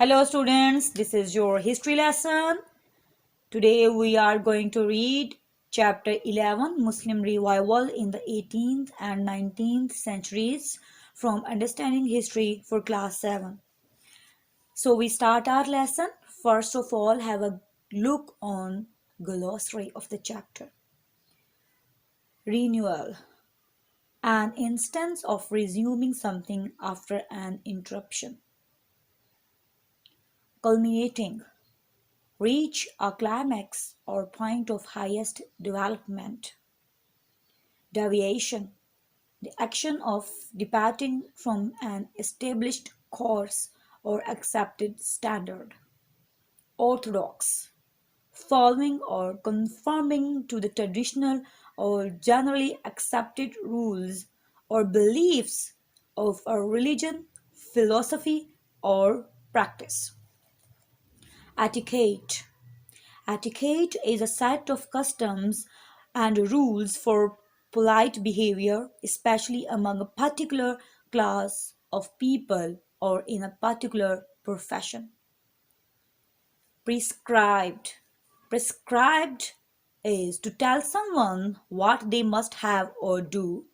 Hello students, this is your history lesson. Today we are going to read chapter 11 Muslim Revival in the 18th and 19th centuries from Understanding History for class 7. So we start our lesson. First of all, have a look on glossary of the chapter. Renewal, an instance of resuming something after an interruption. Culminating, reach a climax or point of highest development. Deviation, the action of departing from an established course or accepted standard. Orthodox, following or conforming to the traditional or generally accepted rules or beliefs of a religion, philosophy, or practice. Etiquette, etiquette is a set of customs and rules for polite behavior, especially among a particular class of people or in a particular profession. Prescribed. Prescribed is to tell someone what they must have or do,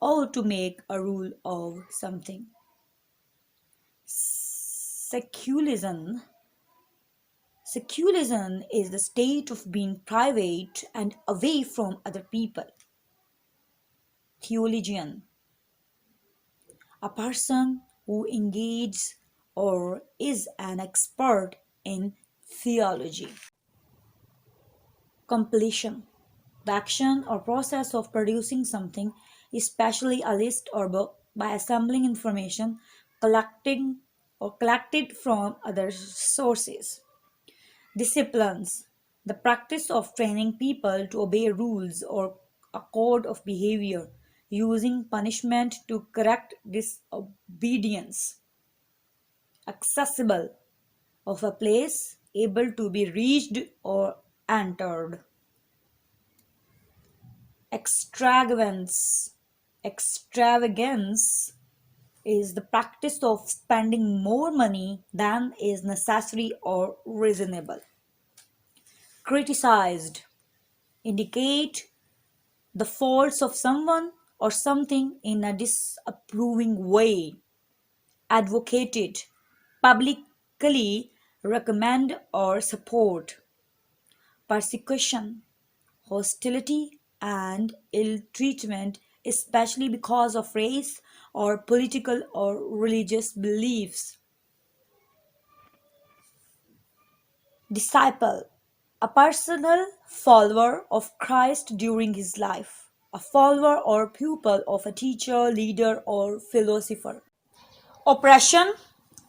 or to make a rule of something. Secularism. Secularism is the state of being private and away from other people. Theologian, a person who engages or is an expert in theology. Completion, the action or process of producing something, especially a list or book, by assembling information collecting or collected from other sources. Disciplines, the practice of training people to obey rules or a code of behavior, using punishment to correct disobedience. Accessible, of a place able to be reached or entered. Extravagance. Extravagance is the practice of spending more money than is necessary or reasonable. Criticized, indicate the faults of someone or something in a disapproving way. Advocated, publicly recommend or support. Persecution, hostility and ill treatment, especially because of race or political or religious beliefs. Disciple, a personal follower of Christ during his life, a follower or pupil of a teacher, leader, or philosopher. Oppression,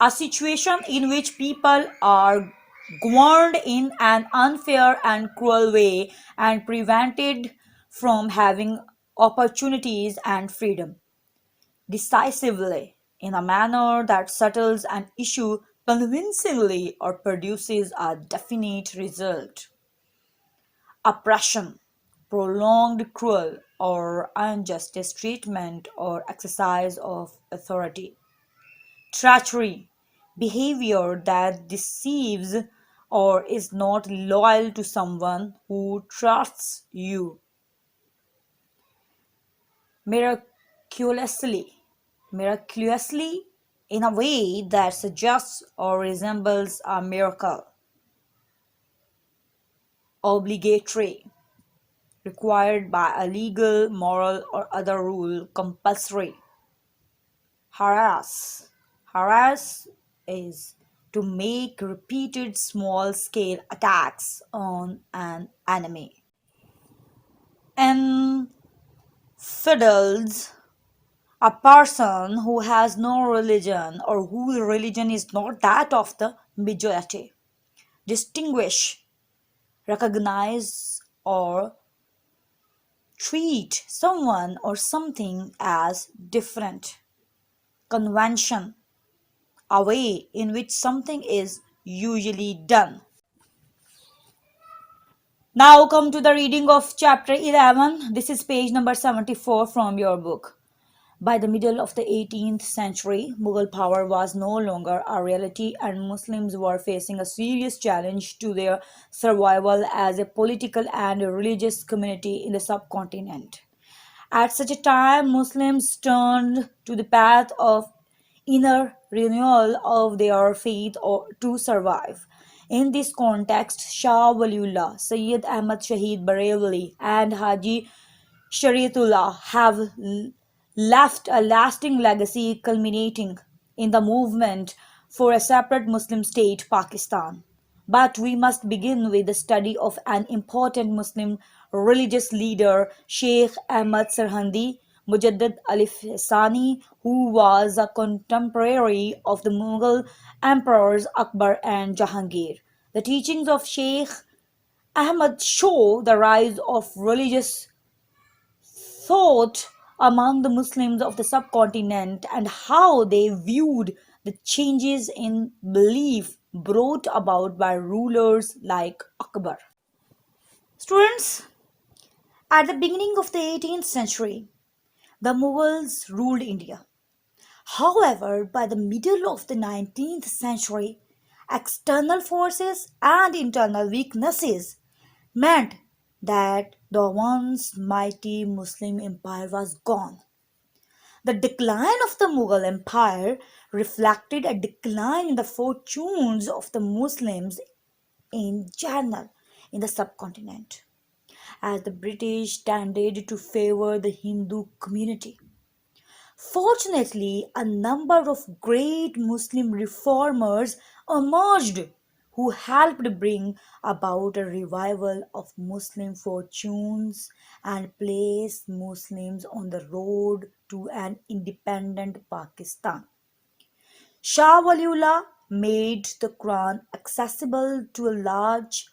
a situation in which people are governed in an unfair and cruel way and prevented from having opportunities and freedom. Decisively, in a manner that settles an issue convincingly or produces a definite result. Oppression, prolonged cruel or unjust treatment or exercise of authority. Treachery, behavior that deceives or is not loyal to someone who trusts you. Miraculously, miraculously in a way that suggests or resembles a miracle. Obligatory, required by a legal, moral, or other rule, compulsory. Harass is to make repeated small scale attacks on an enemy. Infidels, a person who has no religion or whose religion is not that of the majority. Distinguish, recognize, or treat someone or something as different. Convention, a way in which something is usually done. Now come to the reading of chapter 11. This is page number 74 from your book. By the middle of the 18th century, Mughal power was no longer a reality, and Muslims were facing a serious challenge to their survival as a political and religious community in the subcontinent. At such a time, Muslims turned to the path of inner renewal of their faith to survive. In this context, Shah Waliullah, Sayyid Ahmad Shahid Barewali, and Haji Shariatullah have left a lasting legacy culminating in the movement for a separate Muslim state, Pakistan. But we must begin with the study of an important Muslim religious leader, Sheikh Ahmad Sarhandi Mujaddad Alif Sani, who was a contemporary of the Mughal emperors Akbar and Jahangir. The teachings of Sheikh Ahmad show the rise of religious thought among the Muslims of the subcontinent and how they viewed the changes in belief brought about by rulers like Akbar. Students, at the beginning of the 18th century, the Mughals ruled India. However, by the middle of the 19th century, external forces and internal weaknesses meant that the once mighty Muslim empire was gone. The decline of the Mughal Empire reflected a decline in the fortunes of the Muslims in general in the subcontinent, as the British tended to favor the Hindu community. Fortunately, a number of great Muslim reformers emerged who helped bring about a revival of Muslim fortunes and placed Muslims on the road to an independent Pakistan. Shah Waliullah made the Quran accessible to large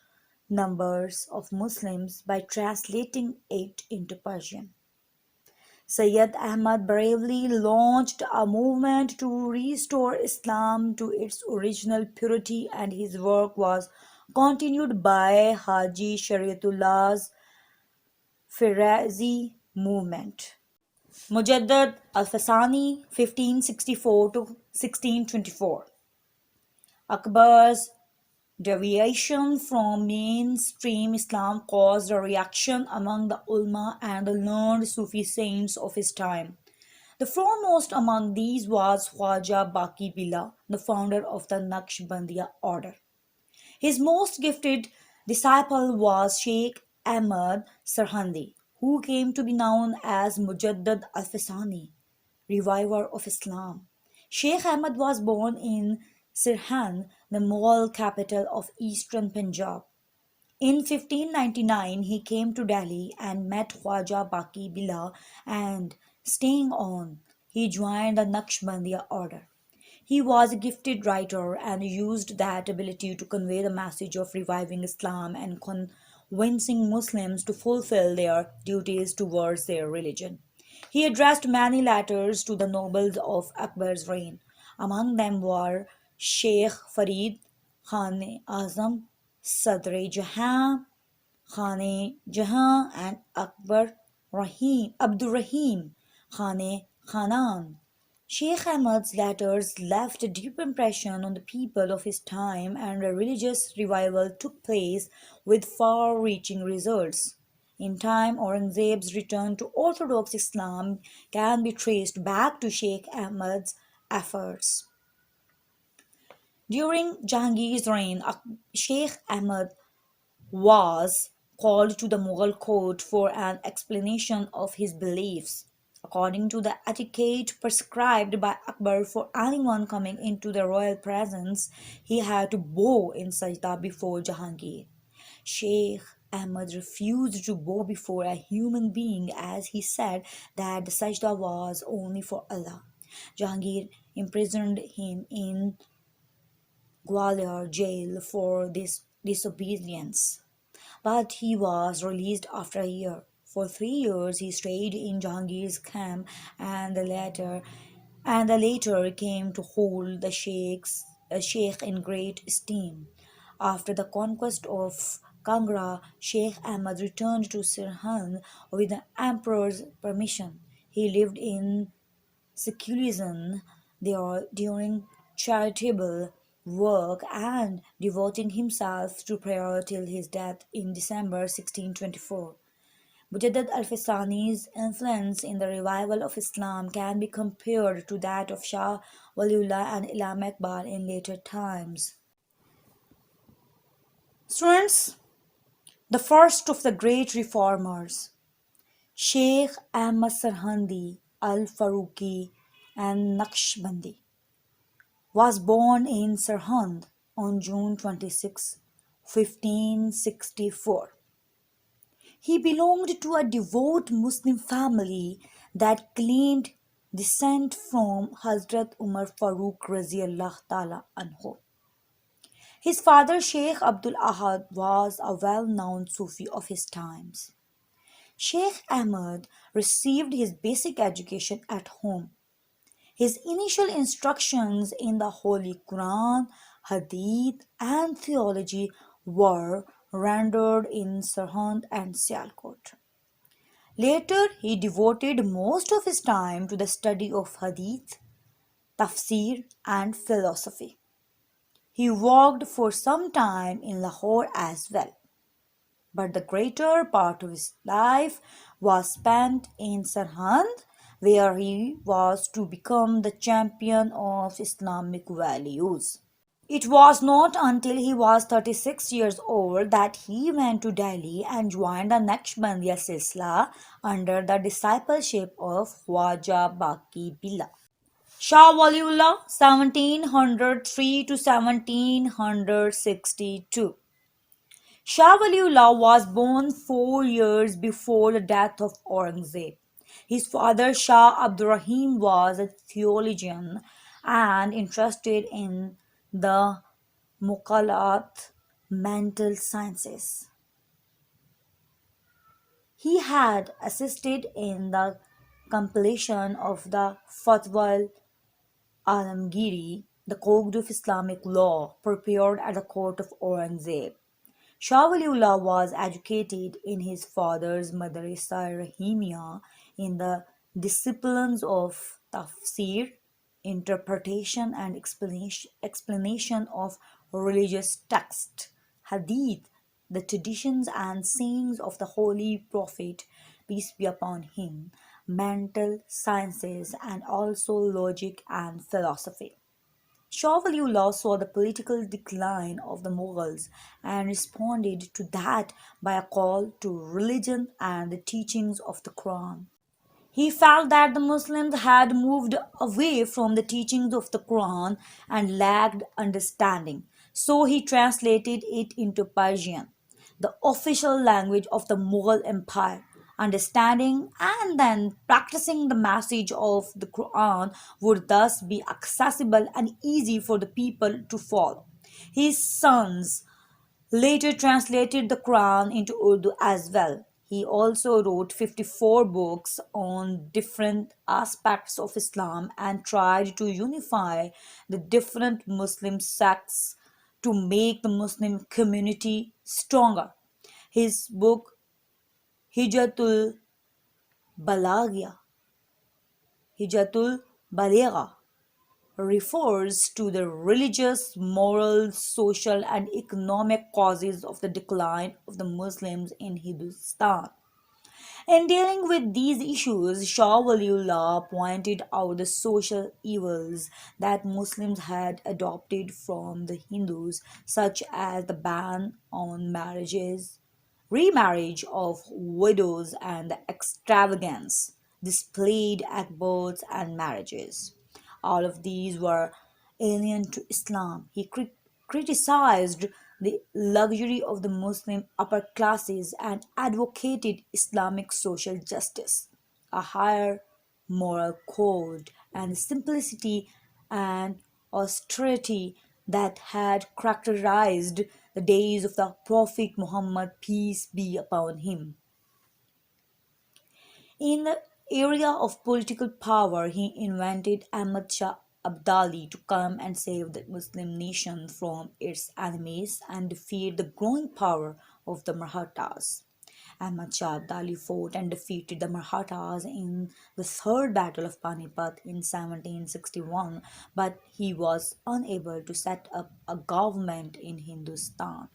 numbers of Muslims by translating it into Persian. Sayyid Ahmad bravely launched a movement to restore Islam to its original purity, and his work was continued by Haji Shariatullah's Firazi movement. Mujaddad al-Fasani 1564 to 1624. Akbar's deviation from mainstream Islam caused a reaction among the ulama and the learned Sufi saints of his time. The foremost among these was Khwaja Baki Billah, the founder of the Naqshbandiya order. His most gifted disciple was Sheikh Ahmad Sarhandi, who came to be known as Mujaddad al-Fasani, reviver of Islam. Sheikh Ahmad was born in Sirhind, the Mughal capital of eastern Punjab. In 1599, he came to Delhi and met Khwaja Baki Billah, and staying on, he joined the Naqshbandiya order. He was a gifted writer and used that ability to convey the message of reviving Islam and convincing Muslims to fulfill their duties towards their religion. He addressed many letters to the nobles of Akbar's reign. Among them were Sheikh Farid, Khan Azam, Sadr Jahan, Khan Jahan, and Abdur Rahim Khan Khanan. Sheikh Ahmad's letters left a deep impression on the people of his time, and a religious revival took place with far reaching results. In time, Aurangzeb's return to Orthodox Islam can be traced back to Sheikh Ahmad's efforts. During Jahangir's reign, Sheikh Ahmad was called to the Mughal court for an explanation of his beliefs. According to the etiquette prescribed by Akbar for anyone coming into the royal presence, he had to bow in sajda before Jahangir. Sheikh Ahmad refused to bow before a human being, as he said that the sajda was only for Allah. Jahangir imprisoned him in Gwalior jail for this disobedience, but he was released after a year. For 3 years he stayed in Jahangir's camp, and the later came to hold the sheikh in great esteem. After the conquest of Kangra, Sheikh Ahmad returned to Sirhind with the emperor's permission. He lived in secularism during charitable work and devoting himself to prayer till his death in December 1624. Mujaddid al-Fistani's influence in the revival of Islam can be compared to that of Shah Waliullah and Imam Iqbal in later times. Students, the first of the great reformers, Sheikh Ahmad Sarhandi al-Faruqi and Naqshbandi, was born in Sirhind on June 26, 1564. He belonged to a devout Muslim family that claimed descent from Hazrat Umar Farooq Raziyallahu Ta'ala anhu. His father Sheikh Abdul Ahad was a well-known Sufi of his times. Sheikh Ahmad received his basic education at home. His initial instructions in the Holy Quran, Hadith, and theology were rendered in Sirhind and Sialkot. Later, he devoted most of his time to the study of Hadith, Tafsir, and philosophy. He worked for some time in Lahore as well, but the greater part of his life was spent in Sirhind, where he was to become the champion of Islamic values. It was not until he was 36 years old that he went to Delhi and joined the Naqshbandiya Silsila under the discipleship of Khwaja Baqi Billah. Shah Waliullah 1703 to 1762. Shah Waliullah was born 4 years before the death of Aurangzeb. His father Shah Abdurrahim was a theologian and interested in the Muqalat mental sciences. He had assisted in the compilation of the Fatwa al-Alamgiri, the code of Islamic law prepared at the court of Aurangzeb. Shah Waliullah was educated in his father's Madrasa Rahimiyya in the disciplines of tafsir, interpretation and explanation of religious texts, hadith, the traditions and sayings of the Holy Prophet, peace be upon him, mental sciences, and also logic and philosophy. Shah Waliullah saw the political decline of the Mughals and responded to that by a call to religion and the teachings of the Quran. He felt that the Muslims had moved away from the teachings of the Quran and lacked understanding, so he translated it into Persian, the official language of the Mughal Empire. Understanding and then practicing the message of the Quran would thus be accessible and easy for the people to follow. His sons later translated the Quran into Urdu as well. He also wrote 54 books on different aspects of Islam and tried to unify the different Muslim sects to make the Muslim community stronger. His book Hijatul Balagha, Hijatul Baligha refers to the religious, moral, social, and economic causes of the decline of the Muslims in Hindustan. In dealing with these issues, Shah Waliullah pointed out the social evils that Muslims had adopted from the Hindus, such as the ban on marriages, remarriage of widows, and the extravagance displayed at births and marriages. All of these were alien to Islam. He criticized the luxury of the Muslim upper classes and advocated Islamic social justice, a higher moral code, and simplicity and austerity that had characterized the days of the Prophet Muhammad, peace be upon him. In the area of political power, he invented Ahmad Shah Abdali to come and save the Muslim nation from its enemies and defeat the growing power of the Marathas. Ahmad Shah Abdali fought and defeated the Marathas in the Third Battle of Panipat in 1761, but he was unable to set up a government in Hindustan.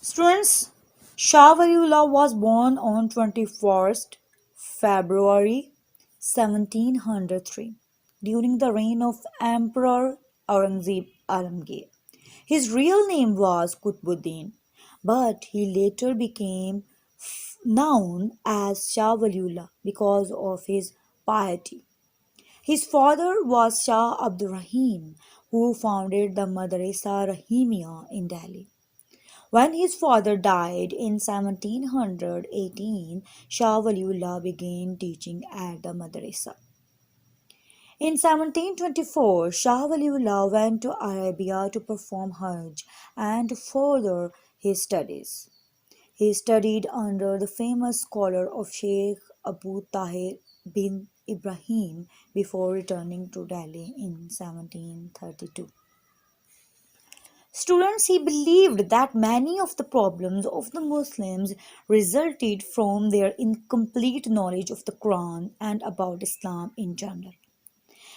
Students, Shah Waliullah was born on 21st February 1703 during the reign of Emperor Aurangzeb Alamgir. His real name was Qutbuddin, but he later became known as Shah Waliullah because of his piety. His father was Shah Abdul Rahim, who founded the Madrasa Rahimiyya in Delhi. When his father died in 1718, Shah Waliullah began teaching at the madrasa. In 1724, Shah Waliullah went to Arabia to perform Hajj and to further his studies. He studied under the famous scholar of Sheikh Abu Tahir bin Ibrahim before returning to Delhi in 1732. Students, he believed that many of the problems of the Muslims resulted from their incomplete knowledge of the Quran and about Islam in general.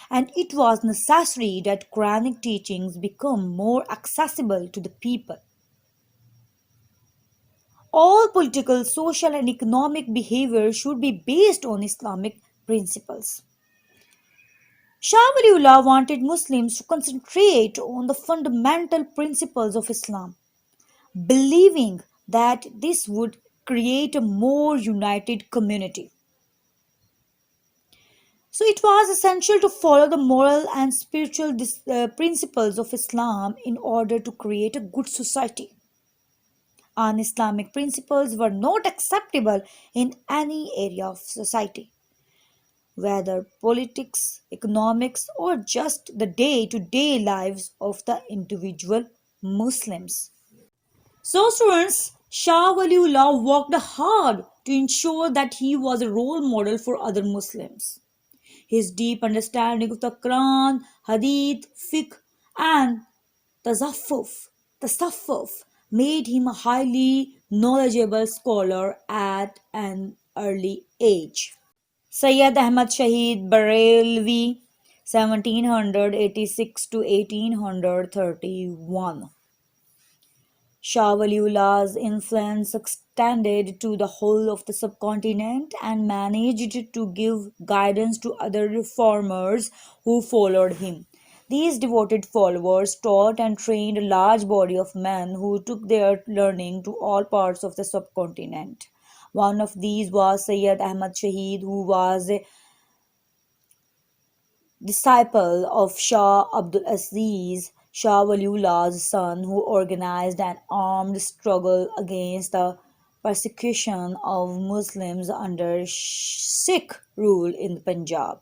And it was necessary that Quranic teachings become more accessible to the people. All political, social, and economic behavior should be based on Islamic principles. Shah Waliullah wanted Muslims to concentrate on the fundamental principles of Islam, believing that this would create a more united community. So it was essential to follow the moral and spiritual principles of Islam in order to create a good society. Un-Islamic principles were not acceptable in any area of society, whether politics, economics, or just the day to day lives of the individual Muslims. So, students, Shah Waliullah worked hard to ensure that he was a role model for other Muslims. His deep understanding of the Quran, Hadith, Fiqh, and Tasawwuf made him a highly knowledgeable scholar at an early age. Sayyid Ahmad Shahid Barelvi, 1786 to 1831. Shah Waliullah's influence extended to the whole of the subcontinent and managed to give guidance to other reformers who followed him. These devoted followers taught and trained a large body of men who took their learning to all parts of the subcontinent. One of these was Sayyid Ahmad Shahid, who was a disciple of Shah Abdul Aziz, Shah Waliullah's son, who organized an armed struggle against the persecution of Muslims under Sikh rule in Punjab.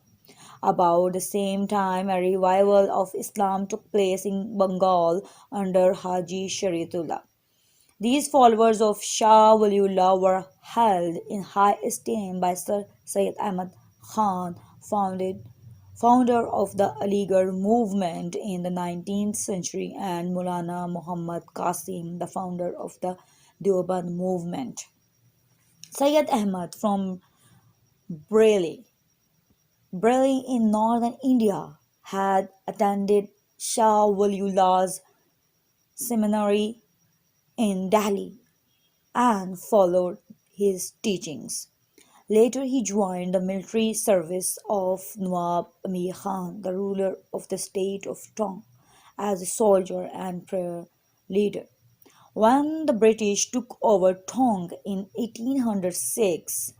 About the same time, a revival of Islam took place in Bengal under Haji Shariatullah. These followers of Shah Waliullah were held in high esteem by Sir Syed Ahmad Khan, founder of the Aligarh movement in the 19th century, and Maulana Muhammad Qasim, the founder of the Deoband movement. Syed Ahmad from Bareilly, Bareilly in northern India, had attended Shah Waliullah's seminary in Delhi and followed his teachings. Later, he joined the military service of Nawab Amir Khan, the ruler of the state of Tong, as a soldier and prayer leader. When the British took over Tong in 1806,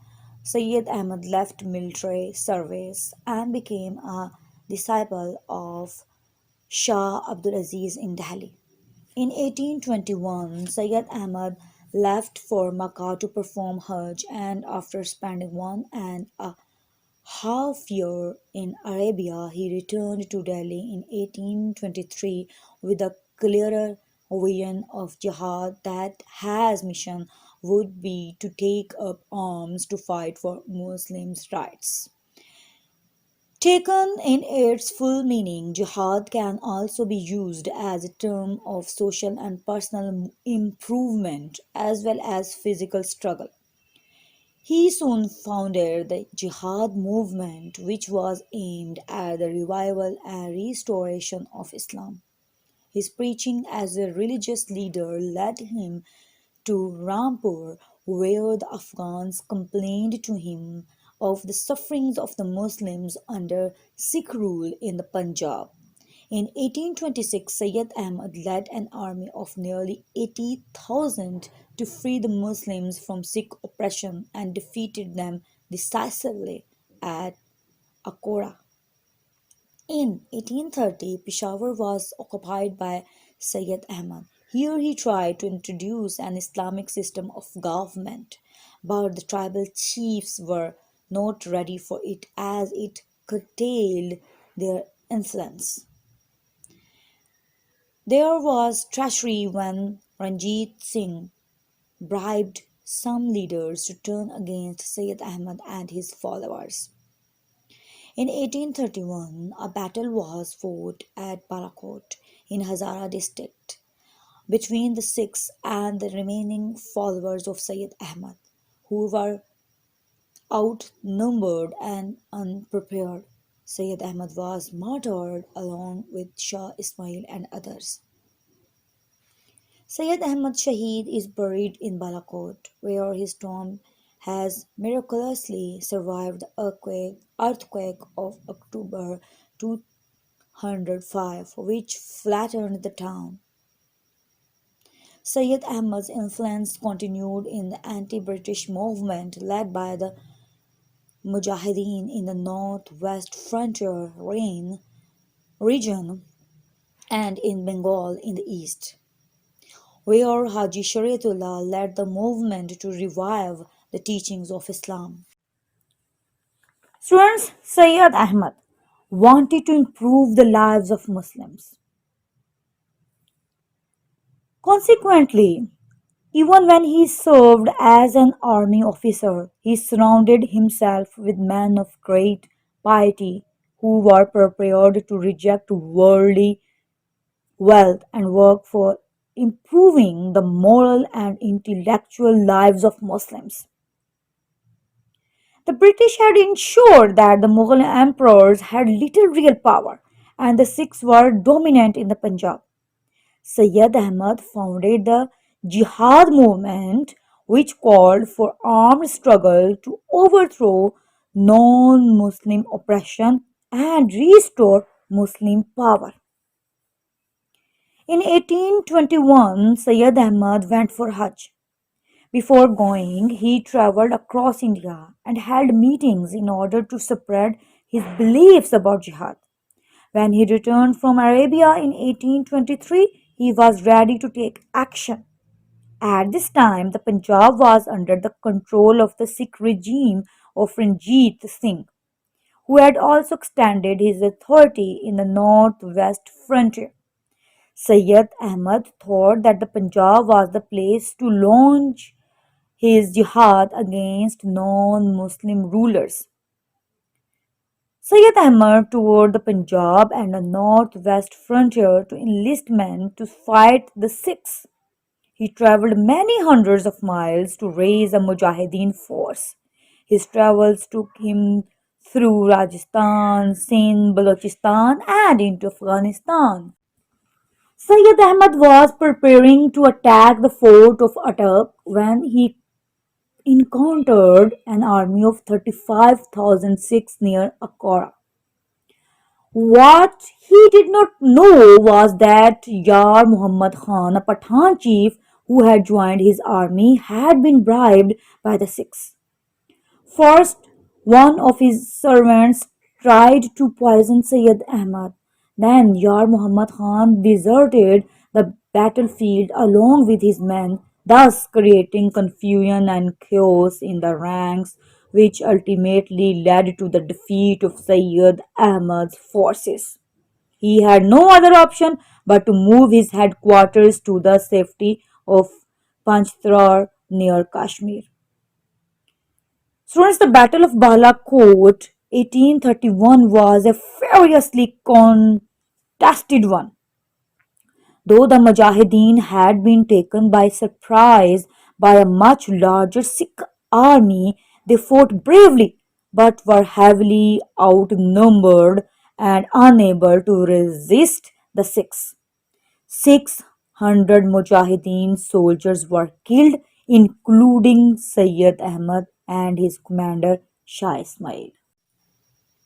Sayyid Ahmad left military service and became a disciple of Shah Abdul Aziz in Delhi. In 1821, Sayyid Ahmad left for Makkah to perform Hajj, and after spending 1.5 years in Arabia, he returned to Delhi in 1823 with a clearer vision of jihad that his mission would be to take up arms to fight for Muslims' rights. Taken in its full meaning, jihad can also be used as a term of social and personal improvement as well as physical struggle. He soon founded the Jihad movement, which was aimed at the revival and restoration of Islam. His preaching as a religious leader led him to Rampur, where the Afghans complained to him of the sufferings of the Muslims under Sikh rule in the Punjab. In 1826, Sayyid Ahmad led an army of nearly 80,000 to free the Muslims from Sikh oppression and defeated them decisively at Akora. In 1830, Peshawar was occupied by Sayyid Ahmad. Here he tried to introduce an Islamic system of government, but the tribal chiefs were not ready for it as it curtailed their influence. There was treachery when Ranjit Singh bribed some leaders to turn against Sayyid Ahmad and his followers. In 1831, a battle was fought at Balakot in Hazara district between the Sikhs and the remaining followers of Sayyid Ahmad, who were outnumbered and unprepared. Sayyid Ahmad was martyred along with Shah Ismail and others. Sayyid Ahmad Shaheed is buried in Balakot, where his tomb has miraculously survived the earthquake of October 205, which flattened the town. Sayyid Ahmad's influence continued in the anti-British movement led by the Mujahideen in the northwest frontier region and in Bengal in the east, where Haji Shariatullah led the movement to revive the teachings of Islam. Students, Sayyid Ahmad wanted to improve the lives of Muslims. Consequently, even when he served as an army officer, he surrounded himself with men of great piety who were prepared to reject worldly wealth and work for improving the moral and intellectual lives of Muslims. The British had ensured that the Mughal emperors had little real power and the Sikhs were dominant in the Punjab. Sayyid Ahmad founded the Jihad movement, which called for armed struggle to overthrow non Muslim oppression and restore Muslim power. In 1821, Sayyid Ahmad went for Hajj. Before going, he traveled across India and held meetings in order to spread his beliefs about jihad. When he returned from Arabia in 1823, he was ready to take action. At this time, the Punjab was under the control of the Sikh regime of Ranjit Singh, who had also extended his authority in the northwest frontier. Sayyid Ahmad thought that the Punjab was the place to launch his jihad against non-Muslim rulers. Sayyid Ahmad toured the Punjab and the northwest frontier to enlist men to fight the Sikhs. He travelled many hundreds of miles to raise a Mujahideen force. His travels took him through Rajasthan, Sindh, Balochistan, and into Afghanistan. Sayyid Ahmad was preparing to attack the fort of Attock when he encountered an army of 35,000 Sikhs near Akora. What he did not know was that Yar Muhammad Khan, a Pathan chief who had joined his army, had been bribed by the Sikhs. First, one of his servants tried to poison Sayyid Ahmad. Then Yar Muhammad Khan deserted the battlefield along with his men, thus creating confusion and chaos in the ranks, which ultimately led to the defeat of Sayyid Ahmad's forces. He had no other option but to move his headquarters to the safety of Panchtar near Kashmir. Students, the Battle of Balakot 1831 was a furiously contested one. Though the Mujahideen had been taken by surprise by a much larger Sikh army, They fought bravely but were heavily outnumbered and unable to resist the Sikhs. 600 Mujahideen soldiers were killed, including Sayyid Ahmad and his commander Shah Ismail.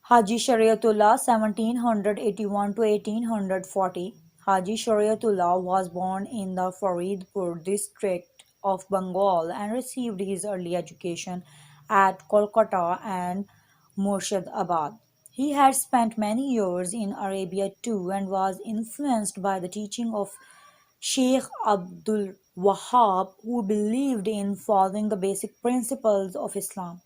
Haji Shariatullah 1781 to 1840. Haji Shariatullah was born in the Faridpur district of Bengal and received his early education at Kolkata and Murshidabad. He had spent many years in Arabia too and was influenced by the teaching of Sheikh Abdul Wahab, who believed in following the basic principles of Islam.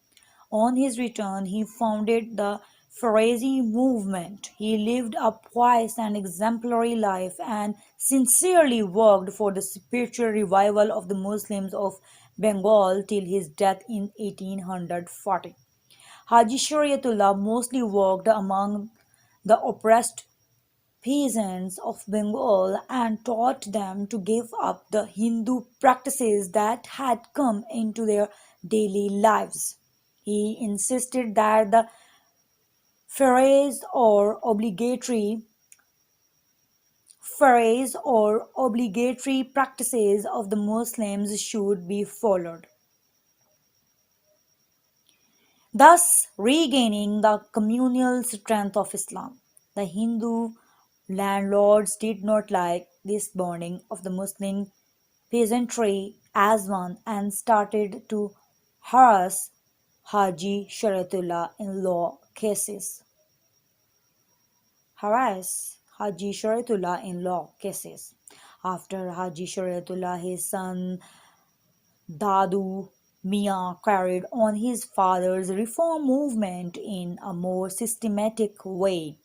On his return, he founded the Farisi movement. He lived a pious and exemplary life and sincerely worked for the spiritual revival of the Muslims of Bengal till his death in 1840. Haji Shariatullah mostly worked among the oppressed peasants of Bengal and taught them to give up the Hindu practices that had come into their daily lives. He insisted that the phrase or obligatory practices of the Muslims should be followed, thus regaining the communal strength of Islam. The Hindu landlords did not like this burning of the Muslim peasantry as one and started to harass Haji Sharatullah in law cases. After Haji Sharatullah, his son Dadu Mian carried on his father's reform movement in a more systematic way.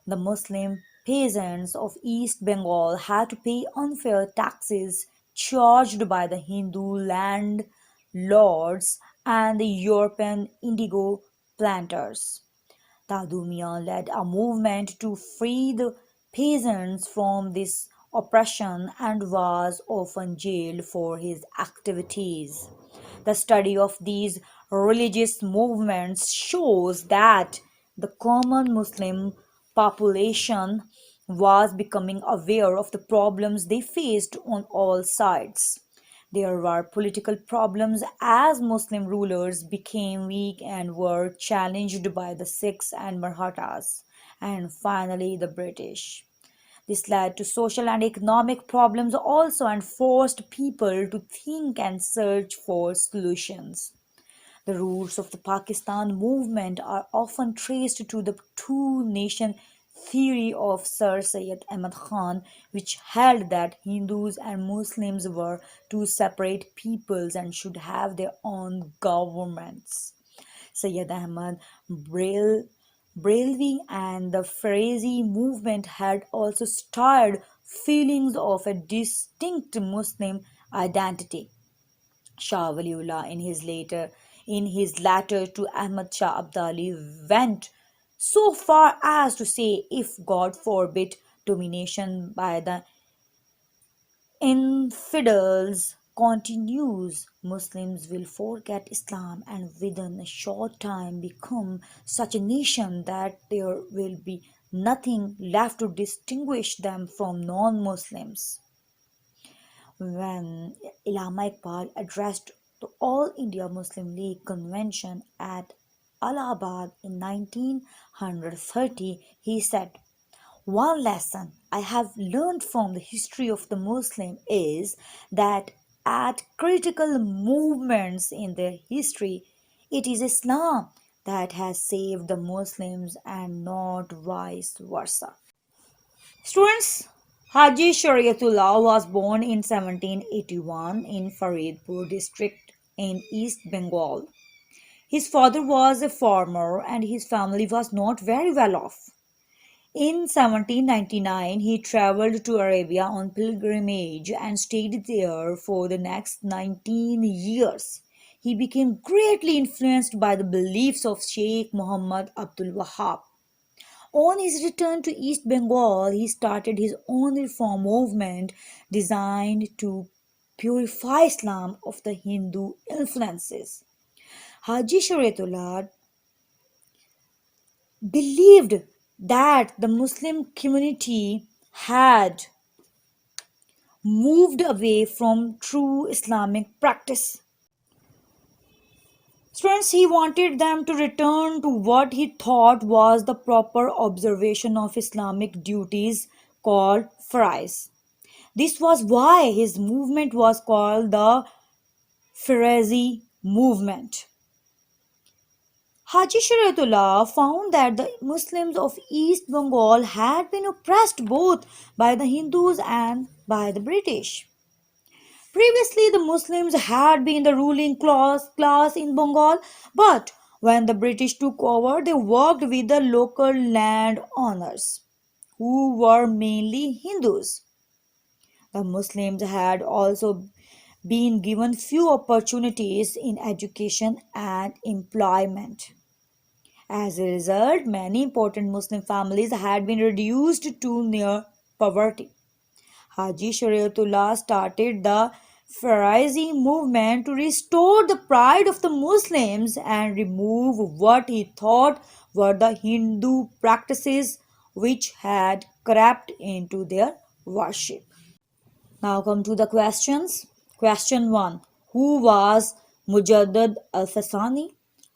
The Muslim peasants of East Bengal had to pay unfair taxes charged by the Hindu landlords and the European indigo planters. Tadumia led a movement to free the peasants from this oppression and was often jailed for his activities. The study of these religious movements shows that the common Muslim population was becoming aware of the problems they faced on all sides. There were political problems as Muslim rulers became weak and were challenged by the Sikhs and Marathas, and finally the British. This led to social and economic problems also and forced people to think and search for solutions. The roots of the Pakistan movement are often traced to the two nation theory of Sir Syed Ahmad Khan, which held that Hindus and Muslims were two separate peoples and should have their own governments. Syed Ahmad Brailwi and the Farisi movement had also stirred feelings of a distinct Muslim identity. Shah Waliullah in his letter to Ahmad Shah Abdali went so far as to say if God forbid domination by the infidels continues, Muslims will forget Islam and within a short time become such a nation that there will be nothing left to distinguish them from non-Muslims. When Allama Iqbal addressed the All India Muslim League convention at Allahabad in 1930, he said, "One lesson I have learned from the history of the Muslim is that at critical movements in their history, it is Islam that has saved the Muslims and not vice versa." Students, Haji Shariatullah was born in 1781 in Faridpur district in East Bengal. His father was a farmer and his family was not very well off. In 1799, he traveled to Arabia on pilgrimage and stayed there for the next 19 years. He became greatly influenced by the beliefs of Sheikh Muhammad Abdul Wahab. On his return to East Bengal, he started his own reform movement designed to purify Islam of the Hindu influences. Haji Shariatullah believed that the Muslim community had moved away from true Islamic practice. Students, he wanted them to return to what he thought was the proper observation of Islamic duties called farais. This was why his movement was called the Farazi movement. Haji Shariatullah found that the Muslims of East Bengal had been oppressed both by the Hindus and by the British. Previously, the Muslims had been the ruling class in Bengal, but when the British took over, they worked with the local landowners, who were mainly Hindus. The Muslims had also been given few opportunities in education and employment. As a result, many important Muslim families had been reduced to near poverty. Haji Shariatullah started the Farisi movement to restore the pride of the Muslims and remove what he thought were the Hindu practices which had crept into their worship. Now come to the questions. Question 1. Who was Mujaddid al-Fasani?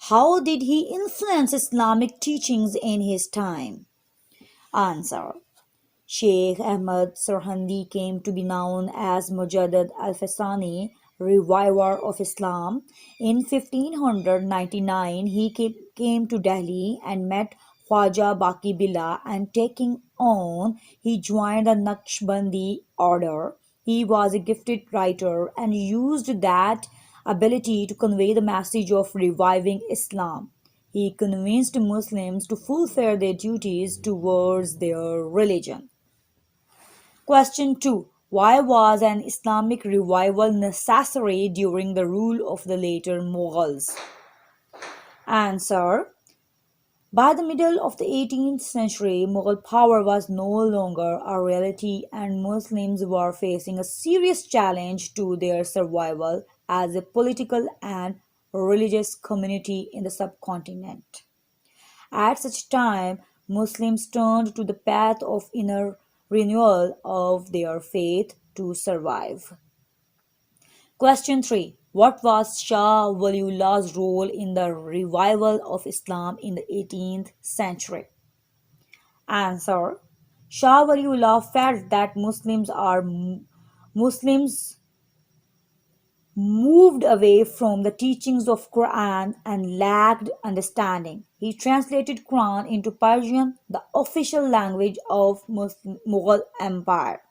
How did he influence Islamic teachings in his time? Answer. Sheikh Ahmad Sarhandi came to be known as Mujaddid al-Fasani, reviver of Islam. In 1599, he came to Delhi and met Khwaja Baqi Billah, and taking on, he joined the Naqshbandi order. He was a gifted writer and used that ability to convey the message of reviving Islam. He convinced Muslims to fulfill their duties towards their religion. Question 2. Why was an Islamic revival necessary during the rule of the later Mughals? Answer. By the middle of the 18th century, Mughal power was no longer a reality, and Muslims were facing a serious challenge to their survival as a political and religious community in the subcontinent. At such time, Muslims turned to the path of inner renewal of their faith to survive. Question 3. What was Shah Waliullah's role in the revival of Islam in the 18th century? Answer. Shah Waliullah felt that Muslims moved away from the teachings of Quran and lacked understanding. He translated Quran into Persian, the official language of Mughal Empire.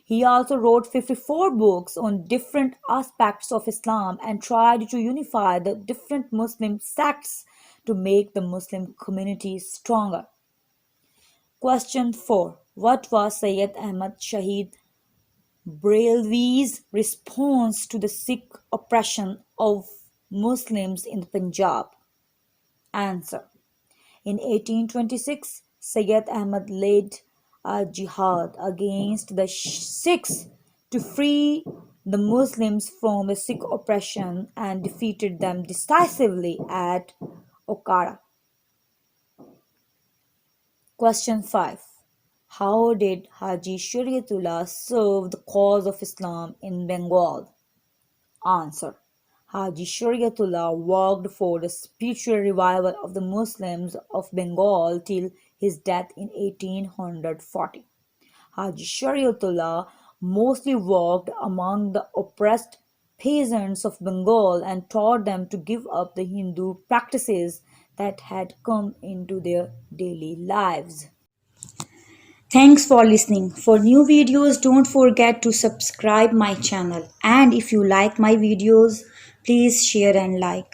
He also wrote 54 books on different aspects of Islam and tried to unify the different Muslim sects to make the Muslim community stronger. Question 4. What was Sayyid Ahmad Shahid Brailwi's response to the Sikh oppression of Muslims in Punjab? Answer. In 1826, Sayyid Ahmad led a jihad against the Sikhs to free the Muslims from the Sikh oppression and defeated them decisively at Okara. Question 5. How did Haji Shariatullah serve the cause of Islam in Bengal? Answer. Haji Shariatullah worked for the spiritual revival of the Muslims of Bengal till his death in 1840. Haji Shariatullah mostly worked among the oppressed peasants of Bengal and taught them to give up the Hindu practices that had come into their daily lives. Thanks for listening. For new videos, don't forget to subscribe my channel. And if you like my videos, please share and like.